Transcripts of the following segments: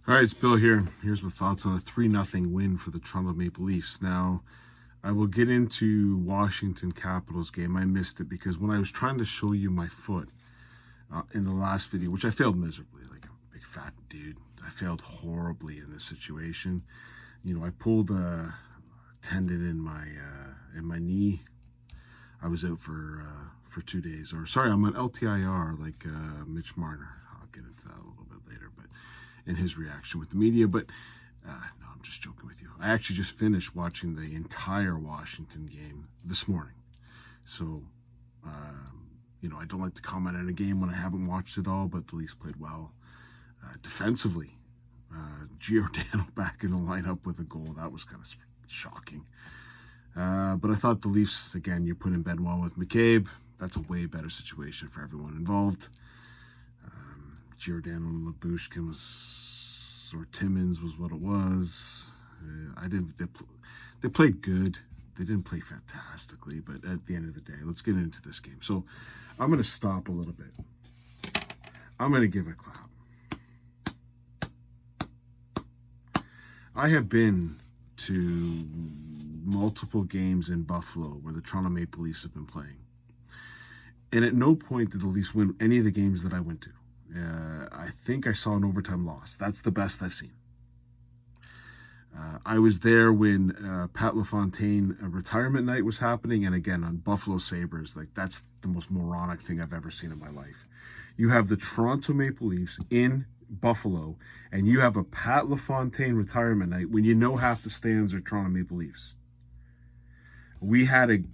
All right, it's Bill here. Here's my thoughts on a 3-0 win for the Toronto Maple Leafs. Now, I will get into Washington Capitals game. I missed it because when I was trying to show you my foot in the last video, which I failed miserably, like a big fat dude. I failed horribly in this situation. You know, I pulled a tendon in my knee. I was out for 2 days. Or sorry, I'm on LTIR like Mitch Marner. I'll get into that a little bit later, but in his reaction with the media. But no, I'm just joking with you. I actually just finished watching the entire Washington game this morning. So, you know, I don't like to comment on a game when I haven't watched it all, but the Leafs played well. Defensively, Giordano back in the lineup with a goal. That was kind of shocking. But I thought the Leafs, again, you put in Benoit with McCabe. That's a way better situation for everyone involved. Giordano and Labushkin or Timmins was what it was. They played good. They didn't play fantastically, but at the end of the day, let's get into this game. So I'm going to stop a little bit. I'm going to give a clap. I have been to multiple games in Buffalo where the Toronto Maple Leafs have been playing. And at no point did the Leafs win any of the games that I went to. I think I saw an overtime loss. That's the best I've seen. I was there when Pat LaFontaine retirement night was happening, and again on Buffalo Sabres. Like, that's the most moronic thing I've ever seen in my life. You have the Toronto Maple Leafs in Buffalo, and you have a Pat LaFontaine retirement night when you know half the stands are Toronto Maple Leafs. We had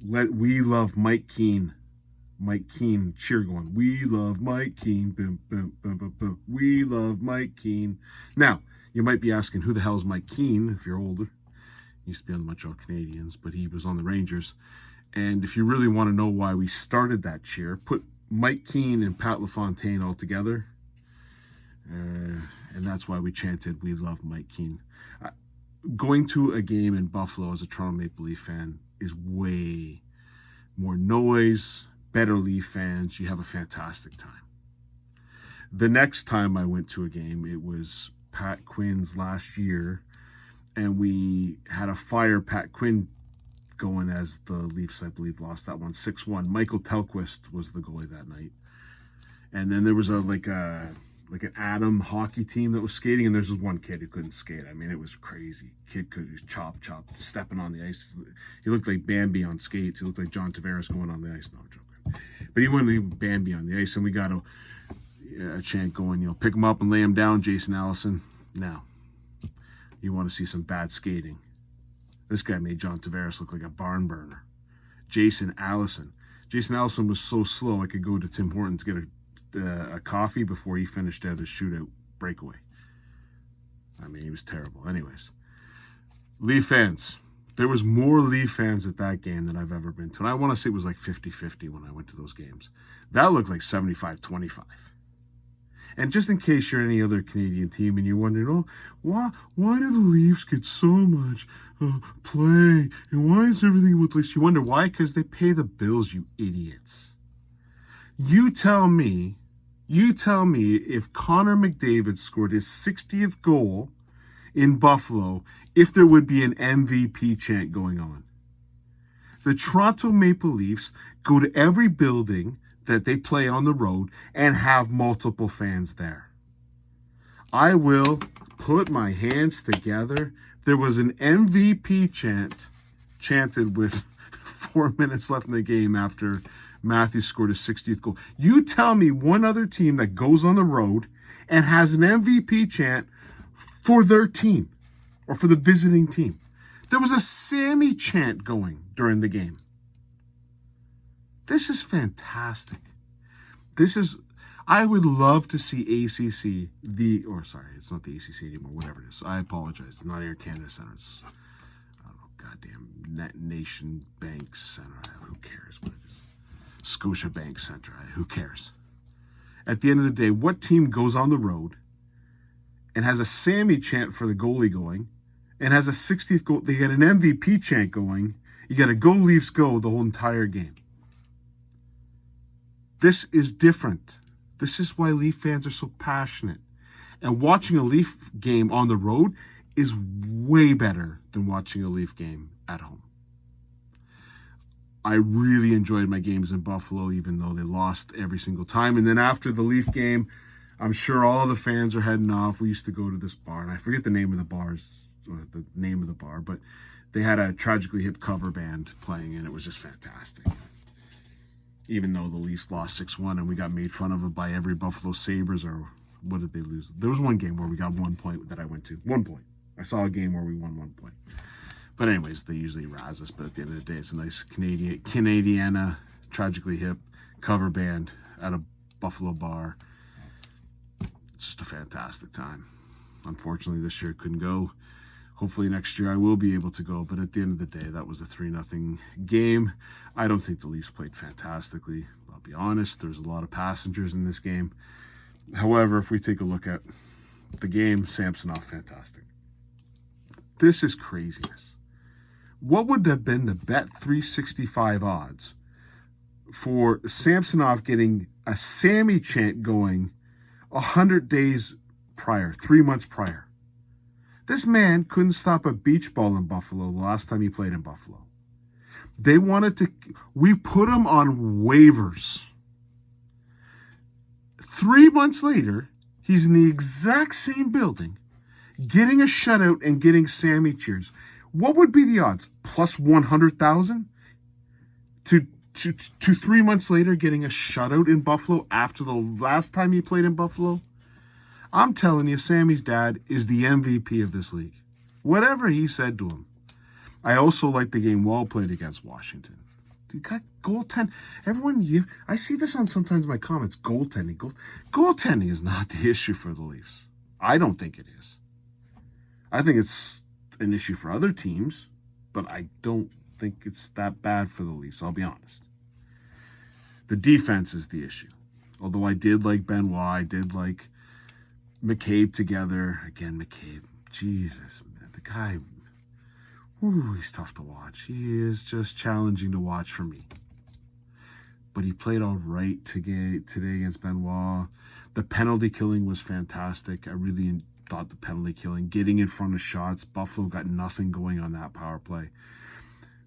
We Love Mike Keane cheer going. We love Mike Keane. Boom, boom, boom, boom, boom. We love Mike Keane. Now, you might be asking, who the hell is Mike Keane if you're older? He used to be on the Montreal Canadiens, but he was on the Rangers. And if you really want to know why we started that cheer, put Mike Keane and Pat LaFontaine all together. And that's why we chanted, we love Mike Keane. Going to a game in Buffalo as a Toronto Maple Leaf fan is way more noise, better Leaf fans. You have a fantastic time. The next time I went to a game, it was Pat Quinn's last year, and we had a fire Pat Quinn going as the Leafs, I believe, lost that one 6-1. Michael Telquist was the goalie that night. And then there was like an Adam hockey team that was skating, and there's this one kid who couldn't skate. I mean, it was crazy. Kid could chop, stepping on the ice. He looked like Bambi on skates. He looked like John Tavares going on the ice. No, I'm joking. But he went like Bambi on the ice, and we got a chant going, you know, pick him up and lay him down, Jason Allison. Now, you want to see some bad skating. This guy made John Tavares look like a barn burner. Jason Allison. Jason Allison was so slow I could go to Tim Hortons to get a coffee before he finished out his shootout breakaway. I mean, he was terrible. Anyways, Leaf fans. There was more Leaf fans at that game than I've ever been to. And I want to say it was like 50-50 when I went to those games. That looked like 75-25. And just in case you're any other Canadian team and you're wondering, oh, why do the Leafs get so much play? And why is everything with Leafs? You wonder why? Because they pay the bills, you idiots. You tell me if Connor McDavid scored his 60th goal in Buffalo, if there would be an MVP chant going on. The Toronto Maple Leafs go to every building that they play on the road and have multiple fans there. I will put my hands together. There was an MVP chanted with 4 minutes left in the game after Matthews scored his 60th goal. You tell me one other team that goes on the road and has an MVP chant for their team or for the visiting team. There was a Sammy chant going during the game. This is fantastic. I would love to see ACC, it's not the ACC anymore, whatever it is. I apologize. It's not Air Canada Center. It's, I don't know, goddamn Nation Bank Center. Who cares what it is? Scotia Bank Center. Who cares? At the end of the day, what team goes on the road and has a Sammy chant for the goalie going and has a 60th goal? They get an MVP chant going. You got to go Leafs go the whole entire game. This is different. This is why Leaf fans are so passionate. And watching a Leaf game on the road is way better than watching a Leaf game at home. I really enjoyed my games in Buffalo, even though they lost every single time. And then after the Leaf game, I'm sure all the fans are heading off. We used to go to this bar, and I forget the name of the bar, but they had a Tragically Hip cover band playing, and it was just fantastic. Even though the Leafs lost 6-1, and we got made fun of it by every Buffalo Sabres, or what did they lose? There was one game where we got 1 point that I went to. 1 point. I saw a game where we won 1 point. But anyways, they usually razz us, but at the end of the day, it's a nice Canadiana Tragically Hip cover band at a Buffalo bar. It's just a fantastic time. Unfortunately, this year I couldn't go. Hopefully next year I will be able to go, but at the end of the day, that was a 3-0 game. I don't think the Leafs played fantastically. I'll be honest, there's a lot of passengers in this game. However, if we take a look at the game, SamSONOV, fantastic. This is craziness. What would have been the Bet365 odds for SamSONOV getting a Sammy chant going 100 days prior, 3 months prior? This man couldn't stop a beach ball in Buffalo the last time he played in Buffalo. We put him on waivers. 3 months later, he's in the exact same building, getting a shutout and getting Sammy cheers. What would be the odds? Plus 100,000 to 3 months later getting a shutout in Buffalo after the last time he played in Buffalo? I'm telling you, Sammy's dad is the MVP of this league. Whatever he said to him. I also like the game well played against Washington. Dude, got goaltend. I see this on sometimes my comments. Goaltending. Goaltending is not the issue for the Leafs. I don't think it is. I think it's an issue for other teams, but I don't think it's that bad for the Leafs, I'll be honest. The defense is the issue. Although I did like Benoit, I did like McCabe together. Again, McCabe, Jesus, man, the guy, he's tough to watch. He is just challenging to watch for me. But he played all right today against Benoit. The penalty killing was fantastic. I really thought the penalty killing, getting in front of shots, Buffalo got nothing going on that power play.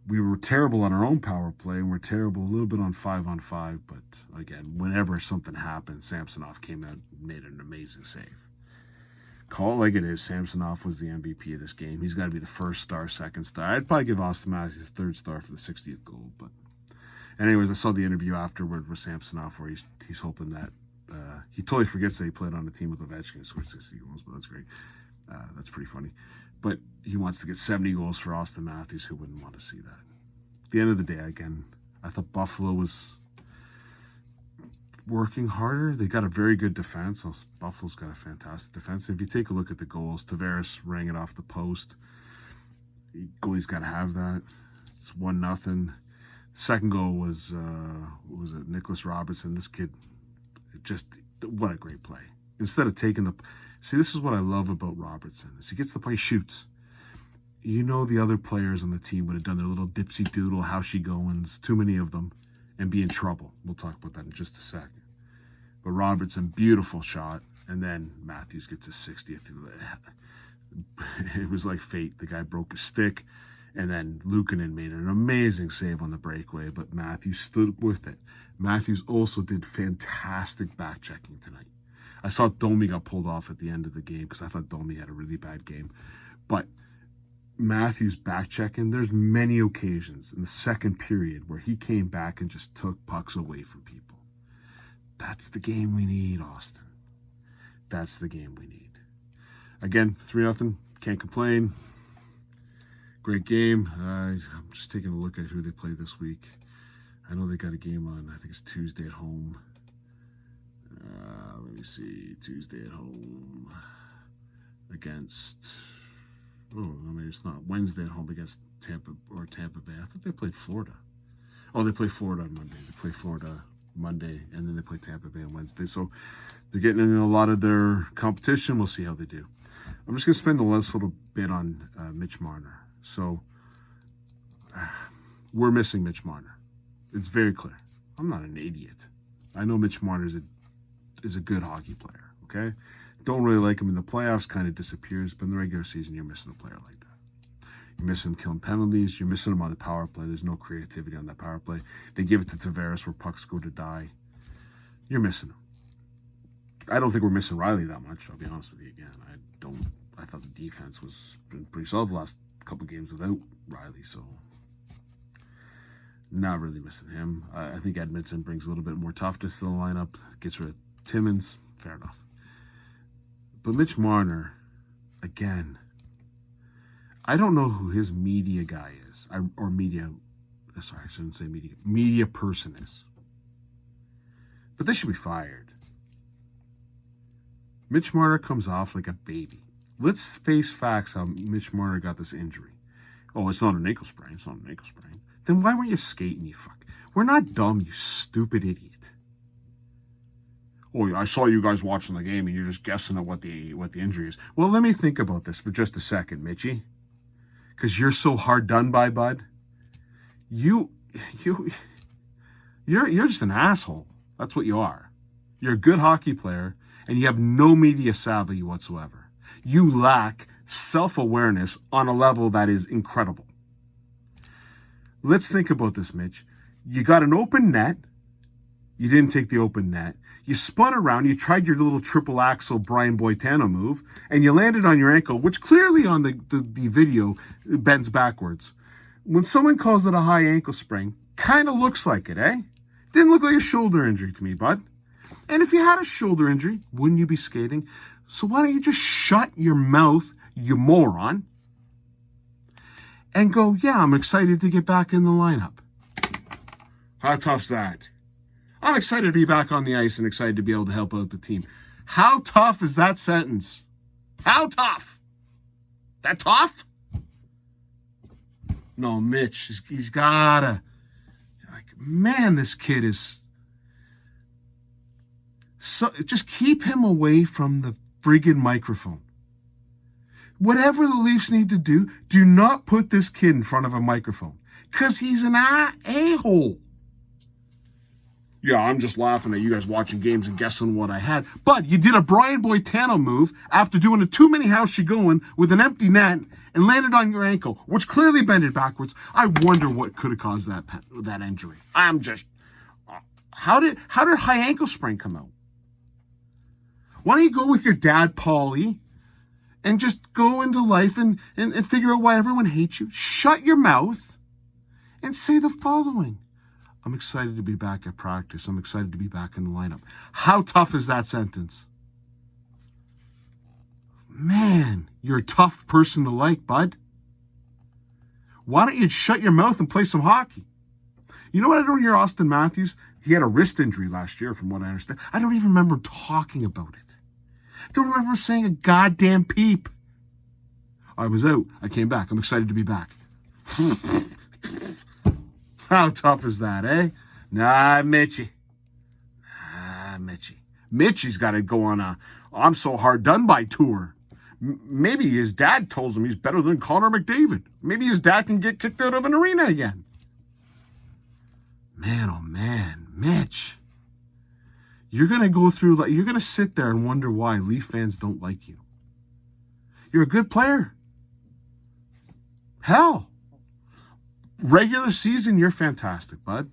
We were terrible on our own power play, and we're terrible a little bit on 5-on-5, but again, whenever something happened, SamSONOV came out and made an amazing save. Call it like it is, SamSONOV was the MVP of this game. He's got to be the first star, second star. I'd probably give Austin Matthews third star for the 60th goal, but anyways, I saw the interview afterward with SamSONOV where he's hoping that he totally forgets that he played on a team with Ovechkin and scored 60 goals, but that's great. That's pretty funny. But he wants to get 70 goals for Austin Matthews. Who wouldn't want to see that? At the end of the day, again, I thought Buffalo was working harder. They got a very good defense. Buffalo's got a fantastic defense. If you take a look at the goals, Tavares rang it off the post. Goalie's got to have that. It's 1-0. Second goal was it Nicholas Robertson? This kid, just what a great play. Instead of taking this is what I love about Robertson, is he gets the play, shoots. You know, the other players on the team would have done their little dipsy doodle, how she goings, too many of them, and be in trouble. We'll talk about that in just a second. But Robertson, beautiful shot, and then Matthews gets his 60th. It was like fate. The guy broke his stick, and then Luukkonen made an amazing save on the breakaway, but Matthews stood with it. Matthews also did fantastic back-checking tonight. I saw Domi got pulled off at the end of the game because I thought Domi had a really bad game. But Matthews back-checking, there's many occasions in the second period where he came back and just took pucks away from people. That's the game we need, Austin. That's the game we need. Again, 3-0. Can't complain. Great game. I'm just taking a look at who they play this week. I know they got a game on, I think it's Tuesday at home. Let me see. Tuesday at home against... Oh, no, maybe it's not. Wednesday at home against Tampa Bay. I thought they played Florida. Oh, they play Florida on Monday. They play Florida Monday, and then they play Tampa Bay on Wednesday. So they're getting in a lot of their competition. We'll see how they do. I'm just going to spend the last little bit on Mitch Marner. So we're missing Mitch Marner. It's very clear. I'm not an idiot. I know Mitch Marner is a good hockey player, okay? Don't really like him in the playoffs, kind of disappears. But in the regular season, you're missing a player like that. You're missing him killing penalties. You're missing him on the power play. There's no creativity on that power play. They give it to Tavares where pucks go to die. You're missing him. I don't think we're missing Riley that much. I'll be honest with you again. I thought the defense was pretty solid the last couple games without Riley, so not really missing him. I think Edmondson brings a little bit more toughness to the lineup. Gets rid of Timmins. Fair enough. But Mitch Marner, again, I don't know who his media guy is. I shouldn't say media. Media person is. But they should be fired. Mitch Marner comes off like a baby. Let's face facts how Mitch Marner got this injury. Oh, it's not an ankle sprain. It's not an ankle sprain. Then why weren't you skating, you fuck? We're not dumb, you stupid idiot. Oh, I saw you guys watching the game and you're just guessing at what the injury is. Well, let me think about this for just a second, Mitchy. Because you're so hard done by, bud. You're just an asshole. That's what you are. You're a good hockey player and you have no media savvy whatsoever. You lack self-awareness on a level that is incredible. Let's think about this, Mitch. You got an open net. You didn't take the open net. You spun around. You tried your little triple axel Brian Boitano move, and you landed on your ankle, which clearly on the video bends backwards. When someone calls it a high ankle sprain, kind of looks like it, eh? Didn't look like a shoulder injury to me, bud. And if you had a shoulder injury, wouldn't you be skating? So why don't you just shut your mouth, you moron, and go, yeah, I'm excited to get back in the lineup. How tough's that? I'm excited to be back on the ice and excited to be able to help out the team. How tough is that sentence? How tough? That tough? No, Mitch, he's gotta. Like, man, this kid is. So just keep him away from the friggin' microphone. Whatever the Leafs need to do not put this kid in front of a microphone. Because he's an a-hole. Yeah, I'm just laughing at you guys watching games and guessing what I had. But you did a Brian Boitano move after doing a too many house you going with an empty net and landed on your ankle, which clearly bended backwards. I wonder what could have caused that injury. I'm just... How did high ankle sprain come out? Why don't you go with your dad, Paulie, and just go into life and figure out why everyone hates you? Shut your mouth and say the following. I'm excited to be back at practice. I'm excited to be back in the lineup. How tough is that sentence? Man, you're a tough person to like, bud. Why don't you shut your mouth and play some hockey? You know what I don't hear Austin Matthews? He had a wrist injury last year, from what I understand. I don't even remember talking about it. I don't remember saying a goddamn peep. I was out. I came back. I'm excited to be back. How tough is that, eh? Nah, Mitchy. Mitchy's got to go on a I'm so hard done by tour. Maybe his dad tells him he's better than Connor McDavid. Maybe his dad can get kicked out of an arena again. Man, oh man, Mitch. You're going to sit there and wonder why Leaf fans don't like you. You're a good player. Hell. Regular season, you're fantastic, bud.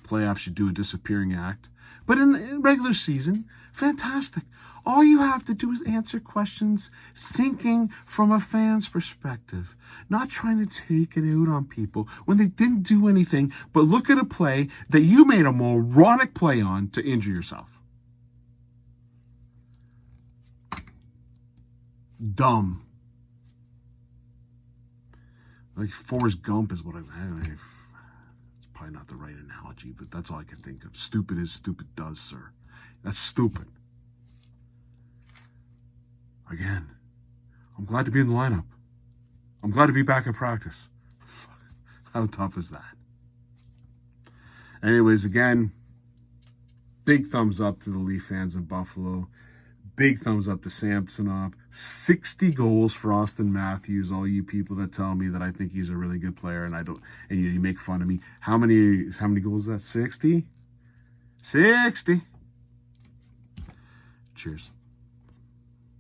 Playoffs, you do a disappearing act. But in regular season, fantastic. All you have to do is answer questions thinking from a fan's perspective, not trying to take it out on people when they didn't do anything but look at a play that you made a moronic play on to injure yourself. Dumb. Like Forrest Gump is what it's probably not the right analogy, but that's all I can think of. Stupid is stupid does, sir. That's stupid. Again, I'm glad to be in the lineup. I'm glad to be back in practice. How tough is that? Anyways, again, big thumbs up to the Leaf fans in Buffalo. Big thumbs up to SamSONOV. 60 goals for Austin Matthews. All you people that tell me that I think he's a really good player and I don't, and you make fun of me. How many goals is that? 60? 60. Cheers.